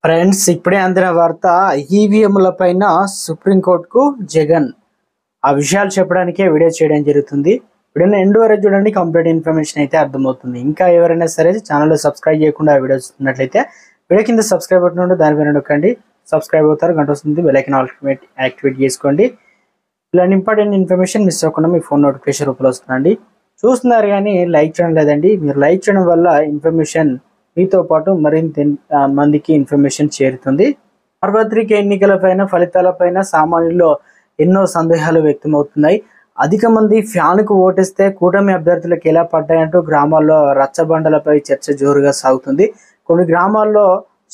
Friends, ఇప్పుడే అందిన వార్త. ఈవీఎంల పైన సుప్రీంకోర్టుకు జగన్. ఆ విషయాలు చెప్పడానికే వీడియో చేయడం జరుగుతుంది. వీడియోని ఎండ్ వరకు చూడండి, కంప్లీట్ ఇన్ఫర్మేషన్ అయితే అర్థమవుతుంది. ఇంకా ఎవరైనా సరే ఛానల్ సబ్స్క్రైబ్ చేయకుండా వీడియో చూస్తున్నట్లయితే వీడియో కింద సబ్స్క్రైబ్ బటన్ ఉంటే దానిపైన నొక్కండి. సబ్స్క్రైబ్ అవుతారు, గంట వస్తుంది, బెల్ ఐకాన్ యాక్టివేట్ చేసుకోండి. ఇలాంటి ఇంపార్టెంట్ ఇన్ఫర్మేషన్ మిస్ అవ్వకుండా మీ ఫోన్ నోటిఫికేషన్ రూపంలో వస్తుందండి. చూస్తున్నారు కానీ లైక్ చేయడం లేదండి. మీరు లైక్ చేయడం వల్ల ఇన్ఫర్మేషన్ మీతో పాటు మరింత మందికి ఇన్ఫర్మేషన్ చేరుతుంది. సార్వత్రిక ఎన్నికలపైన ఫలితాలపైన సామాన్యుల్లో ఎన్నో సందేహాలు వ్యక్తమవుతున్నాయి. అధిక మంది ఫ్యాన్కు ఓటేస్తే కూటమి అభ్యర్థులకు ఎలా పడ్డాయంటూ గ్రామాల్లో రచ్చబండలపై చర్చ జోరుగా సాగుతుంది. కొన్ని గ్రామాల్లో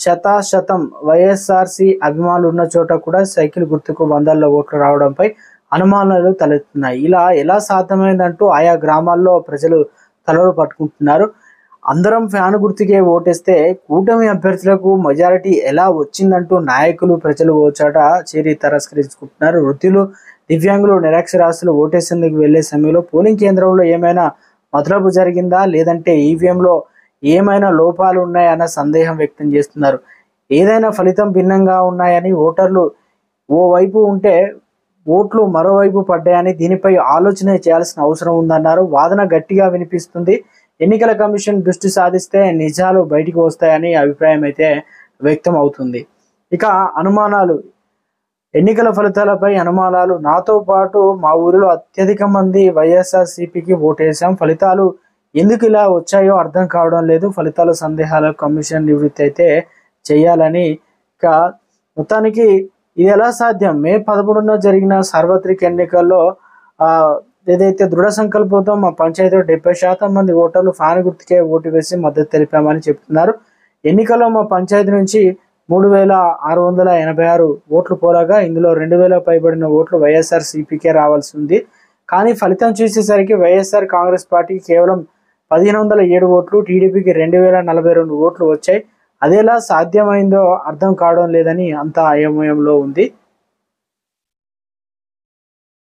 శతాశతం వైఎస్ఆర్సీ అభిమానులు ఉన్న చోట కూడా సైకిల్ గుర్తుకు వందల్లో ఓట్లు రావడంపై అనుమానాలు తలెత్తున్నాయి. ఇలా ఎలా సాధ్యమైందంటూ ఆయా గ్రామాల్లో ప్రజలు తలలు పట్టుకుంటున్నారు. అందరం ఫ్యాన్ గుర్తుకే ఓటేస్తే కూటమి అభ్యర్థులకు మెజారిటీ ఎలా వచ్చిందంటూ నాయకులు ప్రజలు ఓ చోట చేరి తిరస్కరించుకుంటున్నారు. వృద్ధులు, దివ్యాంగులు, నిరక్షరాస్యులు ఓటేసేందుకు వెళ్లే సమయంలో పోలింగ్ కేంద్రంలో ఏమైనా మతలబు జరిగిందా, లేదంటే ఈవీఎంలో ఏమైనా లోపాలు ఉన్నాయన్న సందేహం వ్యక్తం చేస్తున్నారు. ఏదైనా ఫలితం భిన్నంగా ఉన్నాయని, ఓటర్లు ఓవైపు ఉంటే ఓట్లు మరోవైపు పడ్డాయని, దీనిపై ఆలోచన చేయాల్సిన అవసరం ఉందన్నారు. వాదన గట్టిగా వినిపిస్తుంది. ఎన్నికల కమిషన్ దృష్టి సాధిస్తే నిజాలు బయటికి వస్తాయని అభిప్రాయం అయితే వ్యక్తం అవుతుంది. ఇక అనుమానాలు, ఎన్నికల ఫలితాలపై అనుమానాలు. నాతో పాటు మా ఊరిలో అత్యధిక మంది వైఎస్ఆర్సీపీకి ఓటేశాం. ఫలితాలు ఎందుకు ఇలా వచ్చాయో అర్థం కావడం లేదు. ఫలితాల సందేహాల కమిషన్ నివృత్తి అయితే చేయాలని. ఇక మొత్తానికి ఇది ఎలా సాధ్యం? మే 11న జరిగిన సార్వత్రిక ఎన్నికల్లో ఏదైతే దృఢ సంకల్పంతో మా పంచాయతీలో 70% మంది ఓటర్లు ఫ్యాన్ గుర్తుకే ఓటు వేసి మద్దతు తెలిపామని చెప్తున్నారు. ఎన్నికల్లో మా పంచాయతీ నుంచి 3686 ఓట్లు పోరాగా ఇందులో 2000 పైబడిన ఓట్లు వైఎస్ఆర్సీపీకే రావాల్సి ఉంది. కానీ ఫలితం చూసేసరికి వైఎస్ఆర్ కాంగ్రెస్ పార్టీకి కేవలం 1507 ఓట్లు, టీడీపీకి 2042 ఓట్లు వచ్చాయి. అదేలా సాధ్యమైందో అర్థం కావడం లేదని అంతా అయోమయంలో ఉంది.